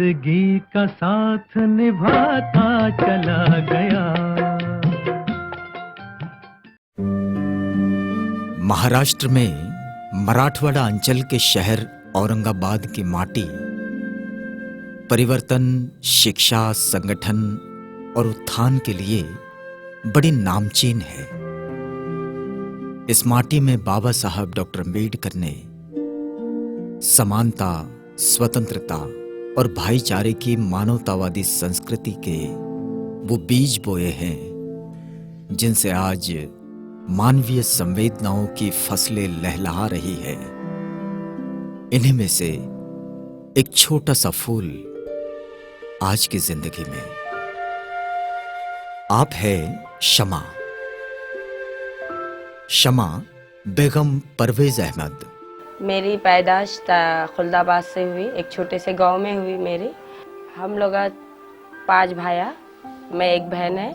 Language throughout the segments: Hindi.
जिंदगी का साथ निभाता चला गया। महाराष्ट्र में मराठवाड़ा अंचल के शहर औरंगाबाद की माटी परिवर्तन, शिक्षा, संगठन और उत्थान के लिए बड़ी नामचीन है। इस माटी में बाबा साहब डॉक्टर अम्बेडकर ने समानता, स्वतंत्रता और भाईचारे की मानवतावादी संस्कृति के वो बीज बोए हैं जिनसे आज मानवीय संवेदनाओं की फसलें लहलहा रही है। इन्हीं में से एक छोटा सा फूल आज की जिंदगी में आप है शमा। शमा बेगम परवेज अहमद। मेरी पैदाश खुलदाबाद से हुई, एक छोटे से गांव में हुई मेरी। हम लोग 5 भाइयाँ, मैं एक बहन है।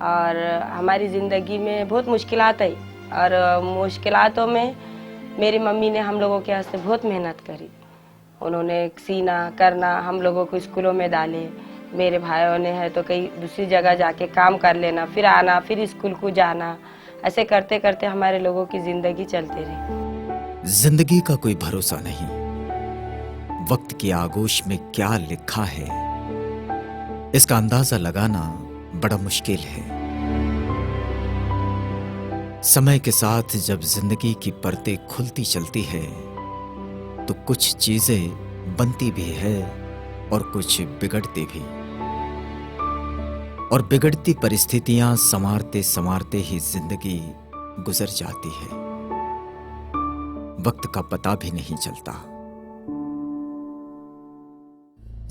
और हमारी ज़िंदगी में बहुत मुश्किलात आई और मुश्किलातों में मेरी मम्मी ने हम लोगों के वास्ते बहुत मेहनत करी। उन्होंने सीना करना, हम लोगों को स्कूलों में डाले। मेरे भाइयों ने है तो कहीं दूसरी जगह जाके काम कर लेना, फिर आना, फिर स्कूल को जाना। ऐसे करते करते हमारे लोगों की ज़िंदगी चलती रही। जिंदगी का कोई भरोसा नहीं, वक्त की आगोश में क्या लिखा है इसका अंदाजा लगाना बड़ा मुश्किल है। समय के साथ जब जिंदगी की परतें खुलती चलती है तो कुछ चीजें बनती भी है और कुछ बिगड़ती भी। और बिगड़ती परिस्थितियां संवारते संवारते ही जिंदगी गुजर जाती है, वक्त का पता भी नहीं चलता।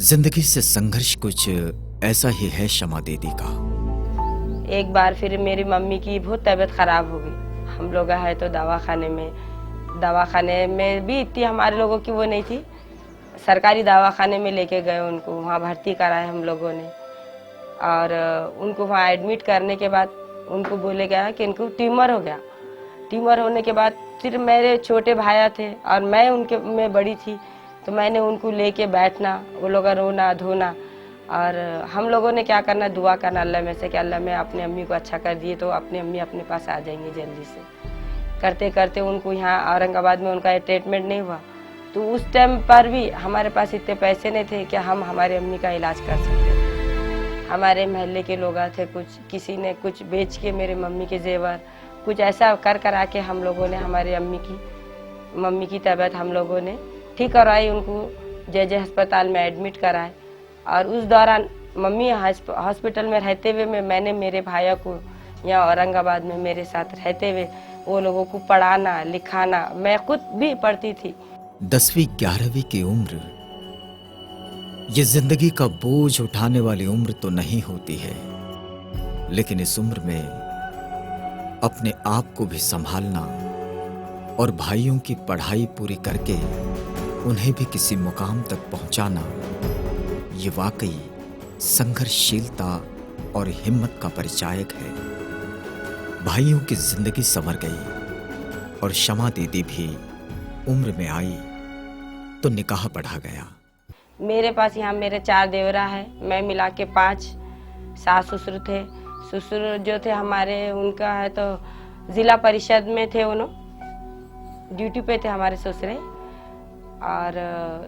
जिंदगी से संघर्ष कुछ ऐसा ही है शमा दीदी का। एक बार फिर मेरी मम्मी की बहुत तबीयत खराब हो गई। हम लोग है तो दवाखाने में भी इतनी हमारे लोगों की वो नहीं थी। सरकारी दवाखाने में लेके गए उनको, वहाँ भर्ती कराए हम लोगों ने। और उनको वहाँ एडमिट करने के बाद उनको बोले गया कि इनको ट्यूमर हो गया। ट्यूमर होने के बाद फिर मेरे छोटे भाया थे और मैं उनके में बड़ी थी, तो मैंने उनको लेके बैठना, वो लोग रोना धोना। और हम लोगों ने क्या करना, दुआ करना अल्लाह में से कि अल्लाह मैं अपने अम्मी को अच्छा कर दिए तो अपनी अम्मी अपने पास आ जाएंगे जल्दी से। करते करते उनको यहाँ औरंगाबाद में उनका ट्रीटमेंट नहीं हुआ। तो उस टाइम पर भी हमारे पास इतने पैसे नहीं थे कि हम हमारे अम्मी का इलाज कर सकते। हमारे महल्ले के लोग थे, कुछ किसी ने कुछ बेच के मेरे मम्मी के जेवर कुछ ऐसा कर करा के हम लोगों ने हमारे मम्मी की तबीयत हम लोगों ने ठीक करवाई। उनको जे अस्पताल में एडमिट कराए। और उस दौरान मम्मी हॉस्पिटल में रहते हुए मैंने मेरे भाइयों को यहाँ औरंगाबाद में मेरे साथ रहते हुए वो लोगों को पढ़ाना लिखाना, मैं खुद भी पढ़ती थी। 10वीं 11वीं की उम्र ये जिंदगी का बोझ उठाने वाली उम्र तो नहीं होती है, लेकिन इस उम्र में अपने आप को भी संभालना और भाइयों की पढ़ाई पूरी करके उन्हें भी किसी मुकाम तक पहुंचाना, ये वाकई संघर्षशीलता और हिम्मत का परिचायक है। भाइयों की जिंदगी संवर गई और शमा दीदी भी उम्र में आई तो निकाह पढ़ा गया। मेरे पास यहाँ मेरे 4 देवरा है, मैं मिला के 5 सास ससुर थे। ससुर जो थे हमारे, उनका है तो जिला परिषद में थे, उन्होंने ड्यूटी पे थे हमारे ससुरे। और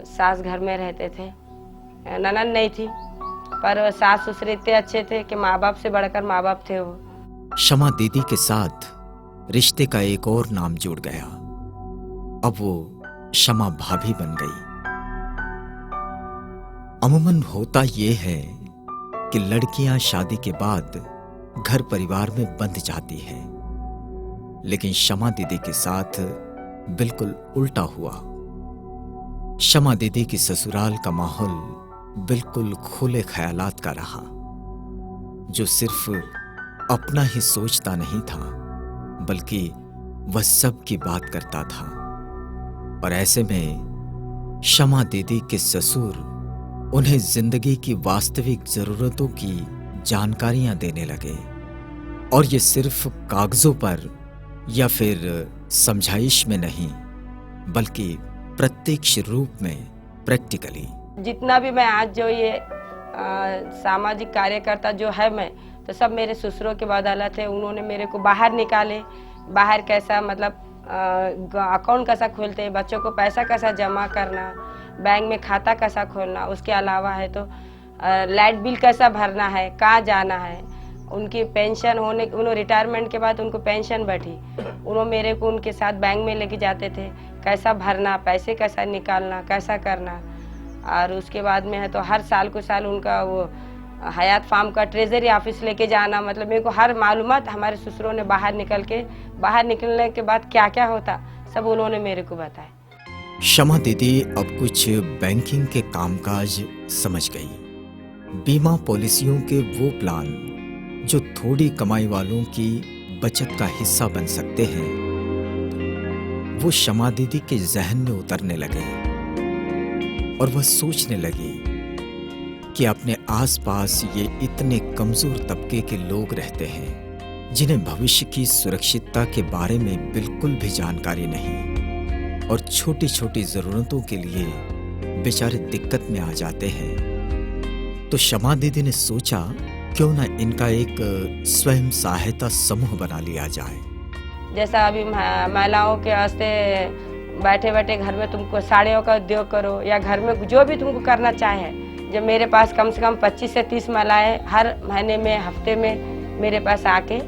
सास घर में रहते थे, ननद नहीं थी, पर सास ससुर इतने अच्छे थे कि माँ बाप से बढ़कर माँ बाप थे वो। शमा दीदी के साथ रिश्ते का एक और नाम जुड़ गया। अब वो शमा भाभी बन गई। अमूमन होता ये है कि लड़कियां शादी के बाद घर परिवार में बंध जाती हैं, लेकिन शमा दीदी के साथ बिल्कुल उल्टा हुआ। शमा दीदी की ससुराल का माहौल बिल्कुल खुले ख्यालात का रहा, जो सिर्फ अपना ही सोचता नहीं था बल्कि वह सब की बात करता था। और ऐसे में शमा दीदी के ससुर उन्हें जिंदगी की वास्तविक जरूरतों की जानकारियां देने लगे, और ये सिर्फ कागजों पर या फिर समझाइश में नहीं बल्कि प्रत्यक्ष रूप में, प्रैक्टिकली। जितना भी मैं आज जो ये सामाजिक कार्यकर्ता जो है मैं, तो सब मेरे ससुरों के बदौलत है। उन्होंने मेरे को बाहर निकाले, बाहर कैसा मतलब अकाउंट कैसा खोलते हैं, बच्चों को पैसा कैसा जमा करना, बैंक में खाता कैसा खोलना, उसके अलावा है तो लाइट बिल कैसा भरना है, कहाँ जाना है, उनकी पेंशन होने, उन्होंने रिटायरमेंट के बाद उनको पेंशन बैठी, उन्होंने मेरे को उनके साथ बैंक में लेके जाते थे, कैसा भरना, पैसे कैसा निकालना, कैसा करना। और उसके बाद में है तो हर साल को साल उनका वो हयात फार्म का ट्रेजरी ऑफिस लेके जाना, मतलब मेरे को हर मालूमात हमारे ससुरों ने बाहर निकलने के बाद क्या क्या होता सब उन्होंने मेरे को बताया। शमा दीदी अब कुछ बैंकिंग के कामकाज समझ गई। बीमा पॉलिसियों के वो प्लान जो थोड़ी कमाई वालों की बचत का हिस्सा बन सकते हैं, वो शमा दीदी के जहन में उतरने लगे और वह सोचने लगी कि अपने आसपास ये इतने कमजोर तबके के लोग रहते हैं जिन्हें भविष्य की सुरक्षितता के बारे में बिल्कुल भी जानकारी नहीं और छोटी छोटी जरूरतों के लिए बेचारे दिक्कत में आ जाते हैं। तो शमा दीदी ने सोचा क्यों ना इनका एक स्वयं सहायता समूह बना लिया जाए। जैसा अभी महिलाओं के वास्ते बैठे बैठे घर में तुमको साड़ियों का उद्योग करो या घर में जो भी तुमको करना चाहे, जब मेरे पास कम से कम 25 से 30 महिलाएं हर महीने में हफ्ते में मेरे पास आके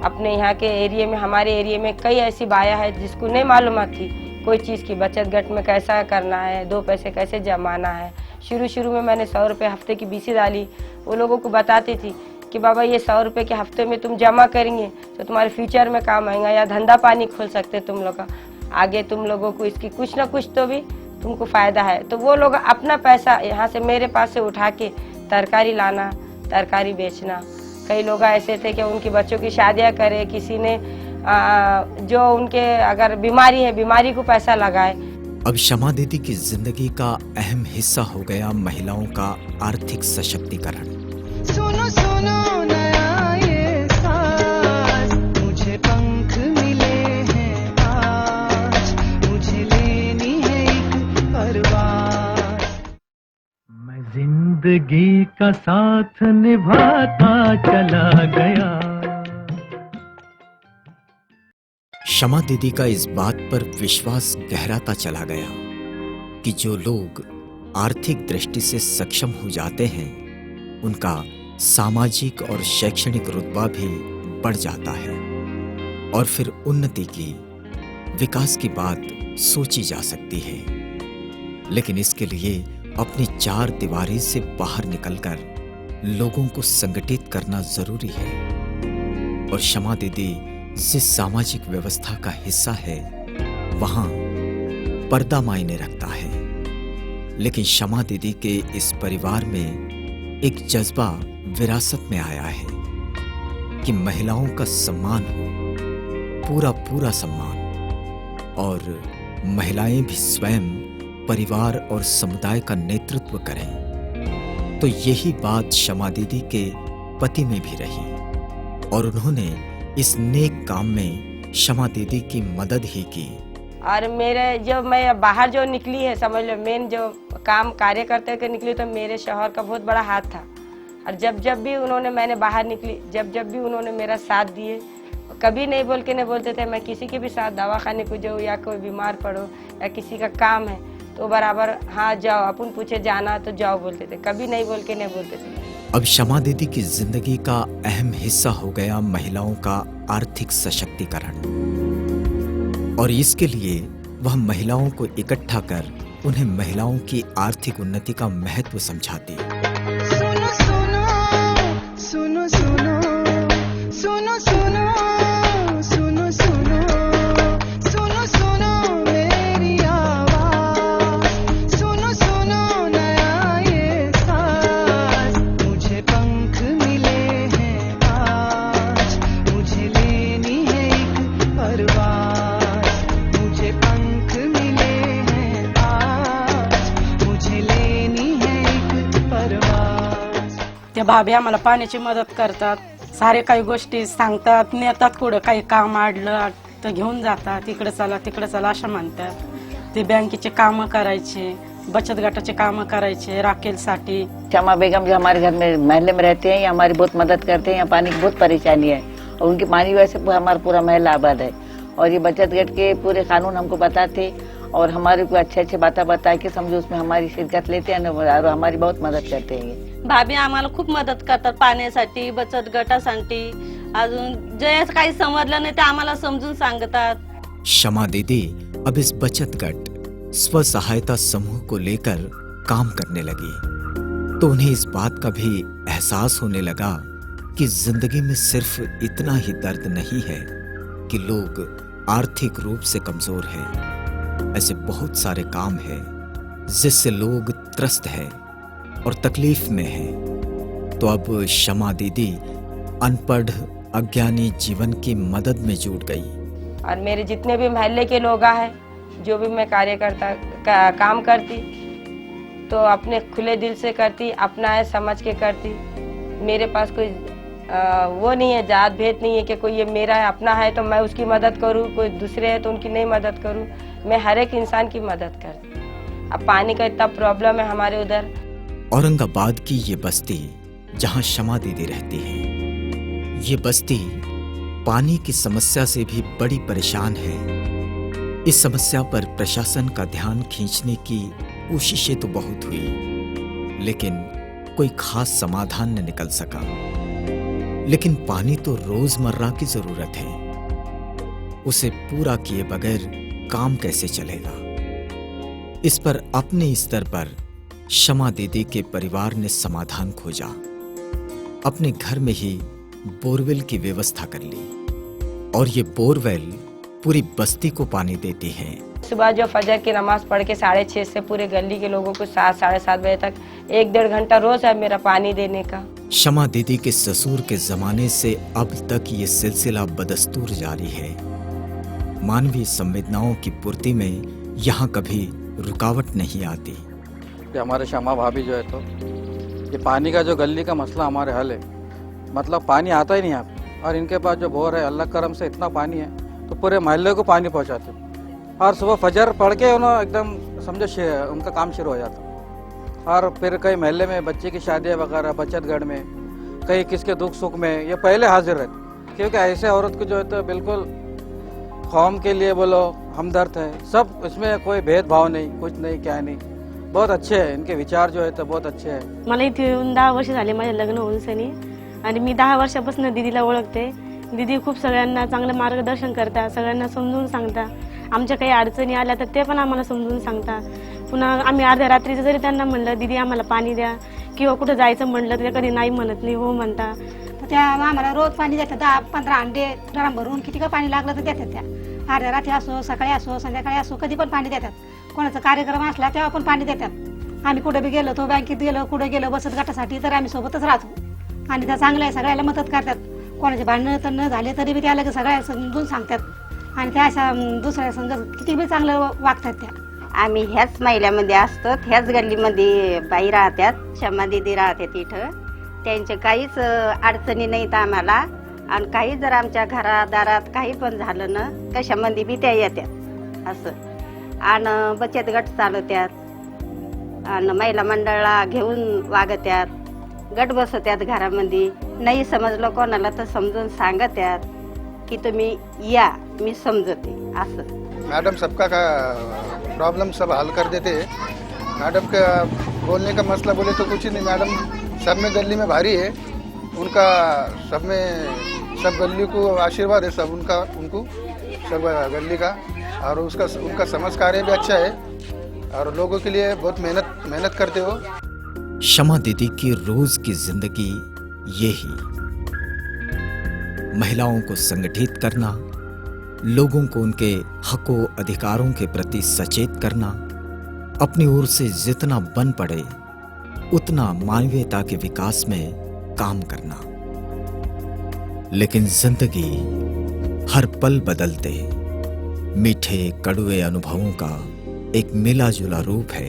अपने यहाँ के एरिया में, हमारे एरिया में कई ऐसी बाया है जिसको नहीं मालूम थी कोई चीज़ की, बचत गट में कैसा करना है, 2 पैसे कैसे जमाना है। शुरू में मैंने 100 रुपये हफ्ते की बीसी डाली, वो लोगों को बताती थी कि बाबा ये 100 रुपये के हफ्ते में तुम जमा करेंगे तो तुम्हारे फ्यूचर में काम आएगा, या धंधा पानी खोल सकते तुम लोग का, आगे तुम लोगों को इसकी कुछ ना कुछ तो भी तुमको फ़ायदा है। तो वो लोग अपना पैसा यहाँ से मेरे पास से उठा के तरकारी लाना, तरकारी बेचना। कई लोग ऐसे थे कि उनकी बच्चों की शादियाँ करे, किसी ने जो उनके अगर बीमारी है बीमारी को पैसा लगाए। अब शमा दीदी की जिंदगी का अहम हिस्सा हो गया महिलाओं का आर्थिक सशक्तिकरण। सुनो सुनो नया ये साज, मुझे पंख मिले हैं आज, मुझे लेनी है एक परवाज़। मैं जिंदगी का साथ निभाता चला गया। शमा दीदी का इस बात पर विश्वास गहराता चला गया कि जो लोग आर्थिक दृष्टि से सक्षम हो जाते हैं उनका सामाजिक और शैक्षणिक रुतबा भी बढ़ जाता है और फिर उन्नति की, विकास की बात सोची जा सकती है। लेकिन इसके लिए अपनी 4 दीवारी से बाहर निकलकर लोगों को संगठित करना जरूरी है। और शमा दीदी जिस सामाजिक व्यवस्था का हिस्सा है वहां पर्दा मायने रखता है। लेकिन शमा दीदी के इस परिवार में एक जज्बा विरासत में आया है कि महिलाओं का सम्मान हो, पूरा सम्मान, और महिलाएं भी स्वयं परिवार और समुदाय का नेतृत्व करें। तो यही बात शमा दीदी के पति में भी रही और उन्होंने इस नेक काम में शमा दीदी की मदद ही की। और मेरे जो मैं बाहर जो निकली है, समझ लो मेन जो काम कार्य करते हुए निकली, तो मेरे शौहर का बहुत बड़ा हाथ था। और जब भी उन्होंने, मैंने बाहर निकली, जब भी उन्होंने मेरा साथ दिए, कभी नहीं बोलते थे मैं किसी के भी साथ दवाखाने को जाऊँ या कोई बीमार पड़ो या किसी का काम है तो बराबर हाँ जाओ, अपन पूछे जाना तो जाओ बोलते थे, कभी नहीं बोलते थे। अब शमा दीदी की जिंदगी का अहम हिस्सा हो गया महिलाओं का आर्थिक सशक्तिकरण, और इसके लिए वह महिलाओं को इकट्ठा कर उन्हें महिलाओं की आर्थिक उन्नति का महत्व समझाती। सुनो सुनो सुनो सुनो सुनो सुनो सुनो सुनो सुनो सुनो मेरी आवाज, सुनो सुनो नया ये साज, मुझे पंख मिले हैं आज, मुझे लेनी है एक परवाज़, मुझे पंख मिले हैं आज, मुझे लेनी है एक परवाज़। त्या भाभी आम्हाला पाण्याची मदत करतात, सारे काही गोष्टी सांगतात, नेतात, पुढं काही काम आडलं तर घेऊन जातात, तिकडे चला अशा म्हणतात। ते बँकेचे कामं करायचे, बचत गटाचे कामं करायचे राखेलसाठी। शमा बेगम जो हमारे घर में महल्ले में रहते हैं, ये हमारी बहुत मदद करते हैं। यहाँ पानी की बहुत परेशानी है और उनकी पानी की वजह से हमारा पूरा महल्ला आबाद है। और ये बचत गट के पूरे कानून हमको बताते और हमारे को अच्छे बातें बता के समझो उसमें हमारी शिरकत लेते हैं और हमारी बहुत मदद करते हैं। ये भाभी आम्हाला खूप मदत करतात पाण्यासाठी, बचत गटासाठी। अजून जे काही समजलं नाही ते आम्हाला समजून सांगतात। शमा दीदी अब इस बचत गट स्व सहायता समूह को लेकर काम करने लगी तो उन्हें इस बात का भी एहसास होने लगा कि जिंदगी में सिर्फ इतना ही दर्द नहीं है कि लोग आर्थिक रूप से कमजोर हैं। ऐसे बहुत सारे काम हैं जिससे लोग त्रस्त हैं और तकलीफ में हैं। तो अब शमा दीदी अनपढ़ अज्ञानी जीवन की मदद में जुट गई। और मेरे जितने भी मोहल्ले के लोग हैं, जो भी मैं काम करती तो अपने खुले दिल से करती, अपना है समझ के करती। मेरे पास कोई वो नहीं है, जात भेद नहीं है कि कोई ये मेरा है अपना है तो मैं उसकी मदद करूं, कोई दूसरे है तो उनकी नहीं मदद करूं। मैं हर एक इंसान की मदद करती। अब पानी का इतना प्रॉब्लम है हमारे उधर। औरंगाबाद की ये बस्ती जहां शमा दीदी रहती है, ये बस्ती पानी की समस्या से भी बड़ी परेशान है। इस समस्या पर प्रशासन का ध्यान खींचने की कोशिशें तो बहुत हुई, लेकिन कोई खास समाधान न निकल सका। लेकिन पानी तो रोजमर्रा की जरूरत है, उसे पूरा किए बगैर काम कैसे चलेगा? इस पर अपने स्तर पर शमा दीदी के परिवार ने समाधान खोजा। अपने घर में ही बोरवेल की व्यवस्था कर ली और ये बोरवेल पूरी बस्ती को पानी देती है। सुबह जो फजर की नमाज पढ़ के 6:30 से पूरे गली के लोगों को 7 साढ़े 7 बजे तक 1-1.5 घंटा रोज है मेरा पानी देने का। शमा दीदी के ससुर के जमाने से अब तक ये सिलसिला बदस्तूर जारी है। मानवीय संवेदनाओं की पूर्ति में यहाँ कभी रुकावट नहीं आती। हमारे शमा भाभी जो है तो ये पानी का जो गली का मसला हमारे हल है, मतलब पानी आता ही नहीं यहाँ पे। और इनके पास जो बोर है, अल्लाह करम से इतना पानी है तो पूरे मोहल्ले को पानी पहुँचाते। और सुबह फजर पढ़ के उन्होंने एकदम समझो उनका काम शुरू हो जाता। और फिर कई मोहल्ले में बच्चे की शादियाँ वगैरह बचत गढ़ में, कहीं किसके दुख सुख में ये पहले हाजिर रहते। क्योंकि ऐसे औरत को जो है तो बिल्कुल कौम के लिए बोलो हमदर्द है, सब इसमें कोई भेदभाव नहीं, कुछ नहीं, क्या नहीं, बहुत अच्छे हैं इनके विचार जो है तो बहुत अच्छे हैं। मला इथे येऊन 10 वर्ष झाले माझे लग्न होऊन सनी आणि मी 10 वर्षापासून दीदीला ओळखते। दीदी खूप सगळ्यांना चांगलं मार्गदर्शन करतात, सगळ्यांना समजून सांगतात। आमच्या काही अडचणी आल्या तर ते पण आम्हाला समजून सांगतात। पुन्हा आम्ही अर्ध्या रात्रीचं जरी त्यांना म्हणलं दीदी आम्हाला पाणी द्या किंवा कुठं जायचं म्हणलं तर कधी नाही म्हणत नाही, हो म्हणतात। तर त्या आम्हाला रोज पाणी देतात, 10-15 अंडे ड्रम भरून किती का पाणी लागलं तर देतात त्या। अर्ध्या रात्री असो, सकाळी असो, संध्याकाळी असो, कधी पण पाणी देतात। कोणाचा कार्यक्रम असला तेव्हा पण पाणी देतात। आम्ही कुठे बी गेलो तो बँकेत गेलो कुठे गेलो बचत गटासाठी तर आम्ही सोबतच राहतो आणि त्या चांगल्या सगळ्याला मदत करतात। कोणाचे भांडणं तर न झाले तरी बी त्या लगेच सगळ्या समजून सांगतात आणि त्या अशा दुसऱ्या संघ किती बी चांगलं वागतात त्या। आम्ही ह्याच महिल्यामध्ये असतो, ह्याच गल्लीमध्ये बाई राहतात, शमा दीदी राहते तिथं। त्यांचे काहीच अडचणी नाहीत आम्हाला आणि काही जर आमच्या घरादारात काही पण झालं ना कशामध्ये बी त्या येतात असं। आणि बचत गट चालवतात आणि महिला मंडळाला घेऊन वागत्यात, गट बसवत्यात घरामध्ये। नाही समजलं कोणाला तर समजून सांगत्यात की तुम्ही या, मी समजते असं। मैडम सबका का प्रॉब्लम सब हल कर देते। मैडम का बोलने का मसला बोले तो कुछ ही नहीं। मैडम सब में गली में भारी है, उनका सब में सब गली को आशीर्वाद है, सब उनको सब गली का। और उनका समझ कार्य भी अच्छा है और लोगों के लिए बहुत मेहनत करते हो। शमा दीदी की रोज की जिंदगी ये ही, महिलाओं को संगठित करना, लोगों को उनके हकों अधिकारों के प्रति सचेत करना, अपनी ओर से जितना बन पड़े उतना मानवीयता के विकास में काम करना। लेकिन जिंदगी हर पल बदलते मीठे कड़वे अनुभवों का एक मिला जुला रूप है।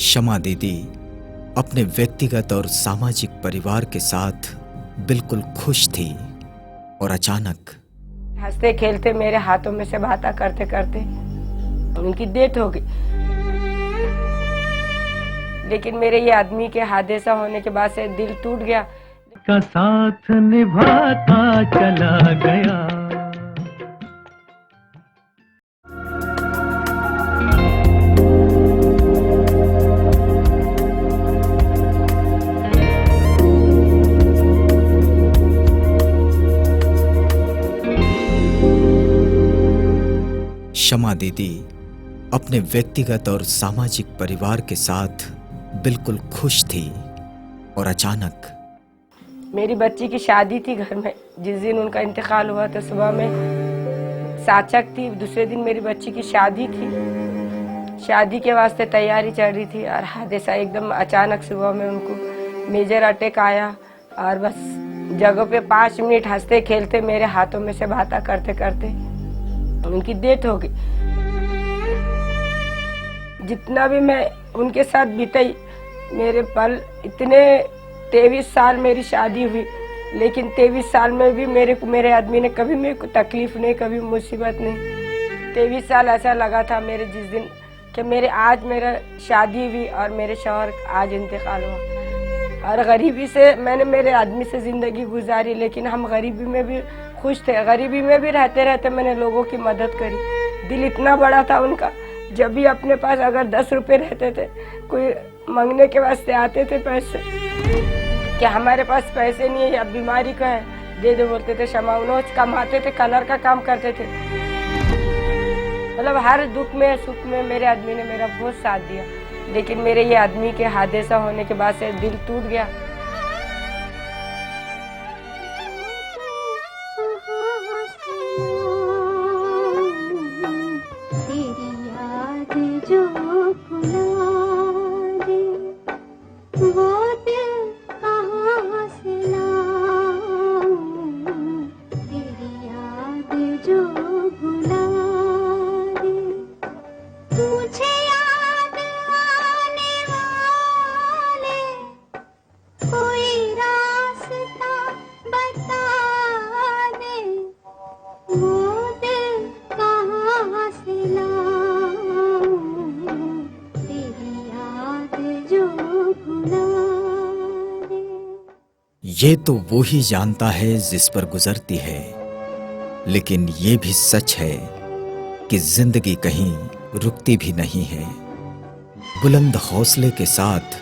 शमा दीदी अपने व्यक्तिगत और सामाजिक परिवार के साथ बिल्कुल खुश थी और अचानक हंसते खेलते मेरे हाथों में से बातें करते करते उनकी डेथ हो गई। लेकिन मेरे ये आदमी के हादसा होने के बाद से दिल टूट गया। का साथ निभाता चला गया। शमा दीदी अपने व्यक्तिगत और सामाजिक परिवार के साथ बिल्कुल खुश थी और अचानक मेरी बच्ची की शादी थी घर में। जिस दिन उनका इंतकाल हुआ तो सुबह में साचक थी, दूसरे दिन मेरी बच्ची की शादी थी। शादी के वास्ते तैयारी चल रही थी और हादसा एकदम अचानक सुबह में उनको मेजर अटैक आया और बस जगह पे 5 मिनट हंसते खेलते मेरे हाथों में से बातें करते करते उनकी डेथ हो गई। जितना भी मैं उनके साथ बिताई मेरे पल इतने 23 साल मेरी शादी हुई, लेकिन 23 साल में भी मेरे आदमी ने कभी मेरे को तकलीफ नहीं, कभी मुसीबत नहीं। 23 साल ऐसा लगा था मेरे जिस दिन कि आज मेरा शादी हुई और मेरे शौहर आज इंतकाल हुआ। और गरीबी से मैंने मेरे आदमी से ज़िंदगी गुजारी, लेकिन हम गरीबी में भी खुश थे। गरीबी में भी रहते रहते मैंने लोगों की मदद करी। दिल इतना बड़ा था उनका, जब भी अपने पास अगर 10 रुपए रहते थे, कोई मांगने के वास्ते आते थे पैसे, क्या हमारे पास पैसे नहीं है या बीमारी का है, दे दो बोलते थे। शमा कमाते थे, कलर का काम करते थे। मतलब हर दुख में सुख में मेरे आदमी ने मेरा बहुत साथ दिया। लेकिन मेरे ये आदमी के हादसा होने के बाद से दिल टूट गया। ये तो वो ही जानता है जिस पर गुजरती है, लेकिन ये भी सच है कि जिंदगी कहीं रुकती भी नहीं है। बुलंद हौसले के साथ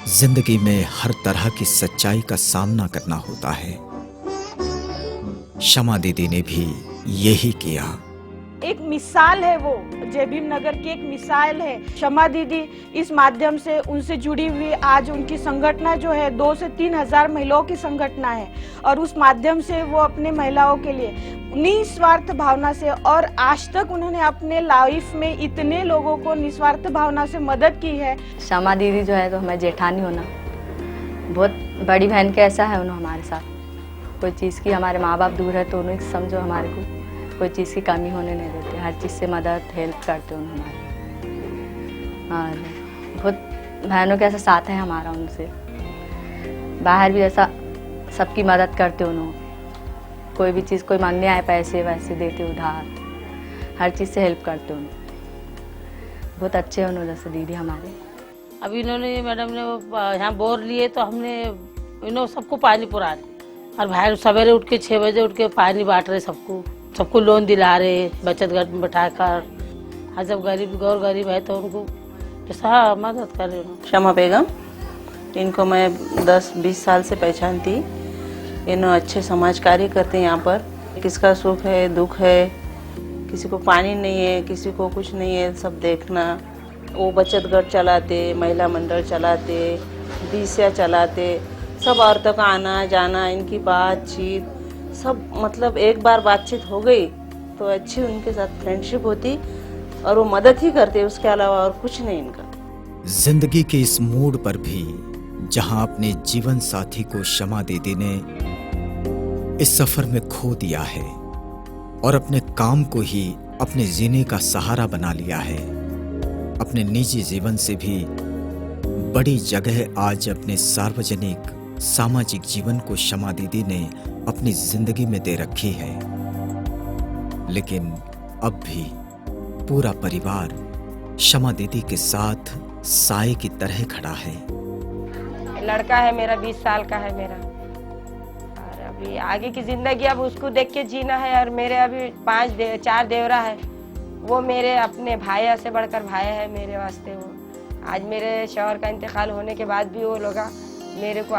जिंदगी में हर तरह की सच्चाई का सामना करना होता है। शमा दीदी ने भी यही किया। एक मिसाल है, वो जयभीम नगर की एक मिसाल है। शमा दीदी इस माध्यम से उनसे जुड़ी हुई आज उनकी संगठना जो है 2 से 3 हजार महिलाओं की संगठना है, और उस माध्यम से वो अपने महिलाओं के लिए निस्वार्थ भावना से, और आज तक उन्होंने अपने लाइफ में इतने लोगों को निस्वार्थ भावना से मदद की है। शमा दीदी जो है तो हमें जेठानी होना, बहुत बड़ी बहन के ऐसा है उन्होंने हमारे साथ। कोई चीज़ की, हमारे माँ बाप दूर है तो उन्हें समझो हमारे को कोई चीज़ की कमी होने नहीं देते, हर चीज़ से मदद हेल्प करते उन्होंने हमारी। और बहुत बहनों के ऐसा साथ है हमारा उनसे। बाहर भी ऐसा सबकी मदद करते उन्होंने, कोई भी चीज़ कोई मांगने आए पैसे वैसे देते उधार, हर चीज़ से हेल्प करते उन्होंने। बहुत अच्छे हैं उन्होंने जैसे दीदी हमारे। अभी इन्होंने मैडम ने यहाँ बोर लिए तो हमने इन्होंने सबको पानी पुरा रहे, और भाई सवेरे उठ के 6 बजे उठ के पानी बांट रहे सबको लोन दिला रहे बचत घर में बैठाकर। हाँ, जब गौर गरीब है तो उनको जैसा मदद कर रहे हैं। शमा बेगम, इनको मैं 10-20 साल से पहचानती। इन्होंने अच्छे समाज कार्य करते हैं यहाँ पर। किसका सुख है दुख है, किसी को पानी नहीं है, किसी को कुछ नहीं है, सब देखना। वो बचत घर चलाते, महिला मंडल चलाते, दिशा चलाते, सब औरतों का आना जाना, इनकी बातचीत सब, मतलब एक बार बातचीत हो गई तो अच्छी उनके साथ फ्रेंडशिप होती, और वो मदद ही करते, उसके अलावा और कुछ नहीं इनका। जिंदगी के इस मोड़ पर भी जहां अपने जीवन साथी को शमा दीदी ने इस सफर में खो दिया है और अपने काम को ही अपने जीने का सहारा बना लिया है, अपने निजी जीवन से भी बड़ी जगह आज अपने सार्वजनिक सामाजिक जीवन को शमा दीदी ने अपनी जिंदगी में दे रखी है। लेकिन अब भी पूरा परिवार शमा दीदी के साथ साए की तरह खड़ा है। लड़का है मेरा, 20 साल का है मेरा, और अभी आगे की जिंदगी अब उसको देख के जीना है। और मेरे अभी 4 देवरा है, वो मेरे अपने भाई से बढ़कर भाई है मेरे वास्ते। वो आज मेरे शौहर का इंतकाल होने के बाद भी वो लोग मेरे को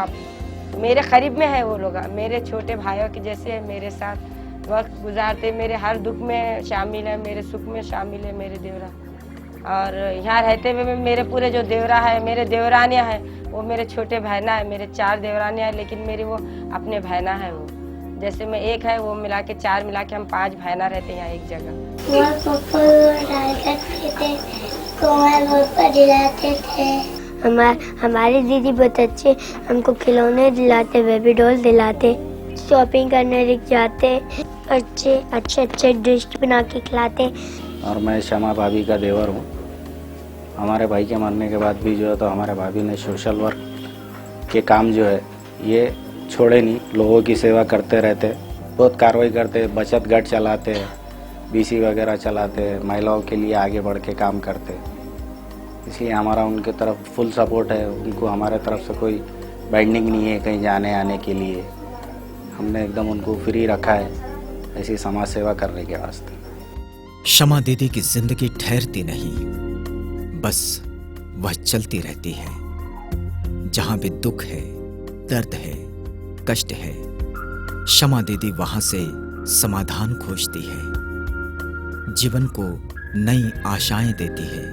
मेरे करीब में है। वो लोग मेरे छोटे भाइयों के जैसे मेरे साथ वक्त गुजारते, मेरे हर दुख में शामिल है, मेरे सुख में शामिल है मेरे देवरा। और यहाँ रहते हुए मेरे पूरे जो देवरा है, मेरे देवरानियाँ है, वो मेरे छोटे बहना है। मेरे 4 देवरानियाँ है, लेकिन मेरी वो अपने बहना है। वो जैसे मैं एक है, वो मिला के 4 मिला के हम 5 बहना रहते हैं यहाँ एक जगह। हमारी दीदी बहुत अच्छे हमको खिलौने दिलाते, बेबी डॉल दिलाते, शॉपिंग करने लेके जाते, अच्छे डिश बना के खिलाते। और मैं शमा भाभी का देवर हूँ। हमारे भाई के मरने के बाद भी जो है तो हमारे भाभी ने सोशल वर्क के काम जो है ये छोड़े नहीं, लोगों की सेवा करते रहते, बहुत कार्रवाई करते, बचत गट चलाते, बीसी वगैरह चलाते, महिलाओं के लिए आगे बढ़ के काम करते। इसलिए हमारा उनके तरफ फुल सपोर्ट है। उनको हमारे तरफ से कोई बाइंडिंग नहीं है कहीं जाने आने के लिए। हमने एकदम उनको फ्री रखा है ऐसी समाज सेवा करने के वास्ते। शमा दीदी की जिंदगी ठहरती नहीं, बस वह चलती रहती है। जहां भी दुख है, दर्द है, कष्ट है, शमा दीदी वहां से समाधान खोजती है, जीवन को नई आशाएं देती है।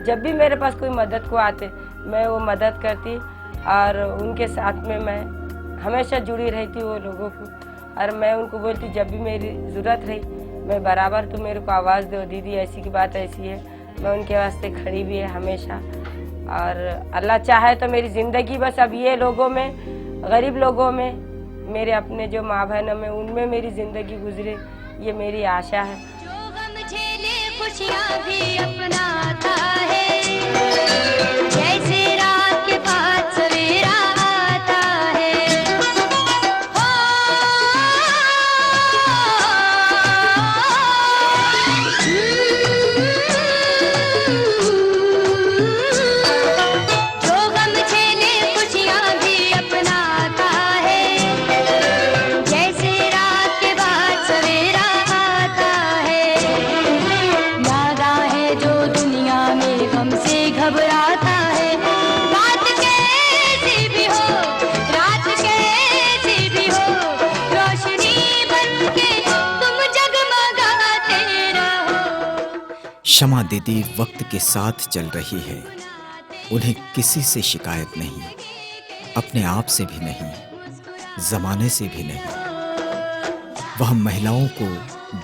जब भी मेरे पास कोई मदद को आते, मैं वो मदद करती और उनके साथ में मैं हमेशा जुड़ी रहती वो लोगों को। और मैं उनको बोलती जब भी मेरी ज़रूरत रही, मैं बराबर तो मेरे को आवाज़ दो, दीदी ऐसी की बात ऐसी है। मैं उनके वास्ते खड़ी भी है हमेशा। और अल्लाह चाहे तो मेरी ज़िंदगी बस अब ये लोगों में, गरीब लोगों में, मेरे अपने जो माँ बहनों में, उनमें मेरी ज़िंदगी गुजरे, ये मेरी आशा है। खुशियाँ भी अपनाता है, जैसे रात के बाद सवेरा आता है। जो गम झेले खुशियाँ भी अपनाता है, जैसे रात के बाद सवेरा आता है। घबराता है, बात कैसी भी हो, रात कैसी भी हो, रोशनी बनके तुम जगमगाते रहो। शमा दीदी वक्त के साथ चल रही है। उन्हें किसी से शिकायत नहीं, अपने आप से भी नहीं, जमाने से भी नहीं। वह महिलाओं को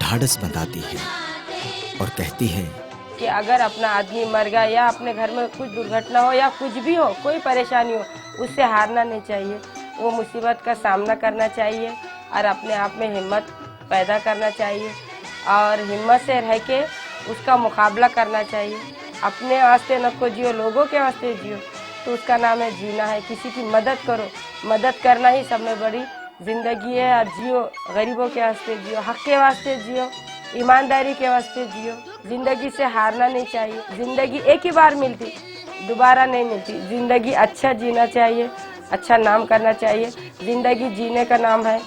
ढाढ़स बंधाती है और कहती है कि अगर अपना आदमी मर गया या अपने घर में कुछ दुर्घटना हो या कुछ भी हो, कोई परेशानी हो, उससे हारना नहीं चाहिए। वो मुसीबत का सामना करना चाहिए और अपने आप में हिम्मत पैदा करना चाहिए और हिम्मत से रह के उसका मुकाबला करना चाहिए। अपने वास्ते न को जियो, लोगों के वास्ते जियो, तो उसका नाम है जीना है। किसी की मदद करो, मदद करना ही सब में बड़ी ज़िंदगी है। और जियो, गरीबों के वास्ते जियो, हक के वास्ते जियो, ईमानदारी के वास्ते जियो। जिंदगी से हारना नहीं चाहिए। जिंदगी एक ही बार मिलती, दोबारा नहीं मिलती। जिंदगी अच्छा जीना चाहिए, अच्छा नाम करना चाहिए। जिंदगी जीने का नाम है।